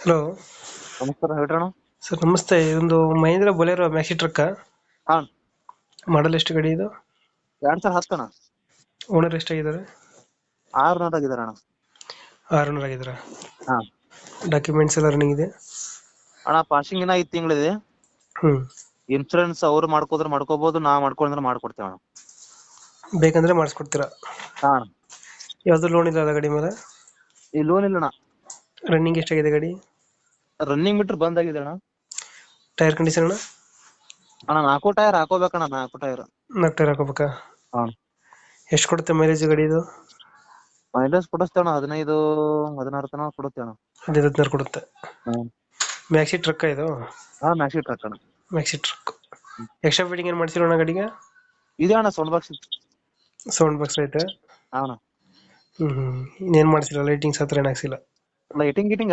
Hello ನಮಸ್ಕಾರ ಹೇಳ್ರಿ ಅಣ್ಣ. ಸರ್, ನಮಸ್ತೆ. ಇದೊಂದು ಮಹೇಂದ್ರ ಬೊಲೆರೋ ಮ್ಯಾಕ್ಸಿ ಟ್ರಕ್. ಹಾ, ಮಾಡಲ್ ಎಷ್ಟು ಗಾಡಿ ಇದು? 2010 ಅಣ್ಣ. ಓನರ್ ಎಷ್ಟಾಗಿದ್ದಾರೆ? 600 ಆಗಿದಾರೆ ಅಣ್ಣ. 600 ಆಗಿದ್ದಾರೆ. ಹಾ ಡಾಕ್ಯುಮೆಂಟ್ಸ್ ಎಲ್ಲ ರನ್ನಿಂಗ್ ಇದೆ? ಅಣ್ಣ, ಪಾಸಿಂಗ್ ಇನ್ನ 5 ತಿಂಗಳಿದೆ. ಹ್ಮ್. ಇನ್ಶೂರೆನ್ಸ್ ಅವ್ರು ಮಾಡ್ಕೋದ್ರೆ ಮಾಡ್ಕೋಬಹುದು, ನಾ ಮಾಡ್ಕೊಂಡ್ರೆ ಮಾಡ್ಕೊಡ್ತೇವೆ ಅಣ್ಣ. ಬೇಕಂದ್ರೆ ಮಾಡಿಸ್ಕೊಡ್ತೀರಾ? ಹಾ ಅಣ್ಣ. ಯಾವ್ದು ಲೋನ್ ಇಲ್ಲ ಅಲ್ಲ ಗಾಡಿ ಮೇಲೆ? ಈ ಲೋನ್ ಇಲ್ಲ ಅಣ್ಣ. ರನ್ನಿಂಗ್ ಎಷ್ಟಾಗಿದೆ ಗಾಡಿ? ರನ್ನಿಂಗ್ ಮೀಟರ್ ಬಂದ್ ಆಗಿದೆ ಅಣ್ಣ. ಟೈರ್ ಕಂಡೀಷನ್ ಅಣ್ಣ? ಅಣ್ಣ 4 ಟೈರ್ ಹಾಕೋಬೇಕಣ್ಣ, 4 ಟೈರ್. 4 ಟೈರ್ ಹಾಕೋಬೇಕಾ? ಹಾ, ಎಷ್ಟು ಕೊಡುತ್ತೆ ಮೈಲೇಜ್ ಗಾಡಿ ಇದು? ಮೈಲೇಜ್ ಕೊಡಿಸ್ತೇವೆ ಅಣ್ಣ. 15 16 ತನಕ ಕೊಡುತ್ತೇವೆ ಅಣ್ಣ. 15 ಕೊಡುತ್ತೆ. ಹ್ಮ್. ಮ್ಯಾಕ್ಸಿ ಟ್ರಕ್ ಇದು? ಹಾ, ಮ್ಯಾಕ್ಸಿ ಟ್ರಕ್ ಅಣ್ಣ. Maxi truck. ಎಕ್ಸ್ಟ್ರಾ ಫಿಟ್ಟಿಂಗ್ ಏನು ಮಾಡ್ಸಿರೋಣ ಗಾಡಿಗೆ? ಇದೆ ಅಣ್ಣ, ಸೌಂಡ್ ಬಾಕ್ಸ್. ಸೌಂಡ್ ಬಾಕ್ಸ್ ಐತೆ? ಹಾ ಅಣ್ಣ. ಇನ್ನೇನು ಮಾಡ್ಸಿಲ್ಲ? ಲೈಟಿಂಗ್ಸ್ ಹತ್ರ ಏನು ಹಾಕ್ಸಿಲ್ಲ? ಲೈಟಿಂಗ್ ಗಿಟಿಂಗ್ ಅದ.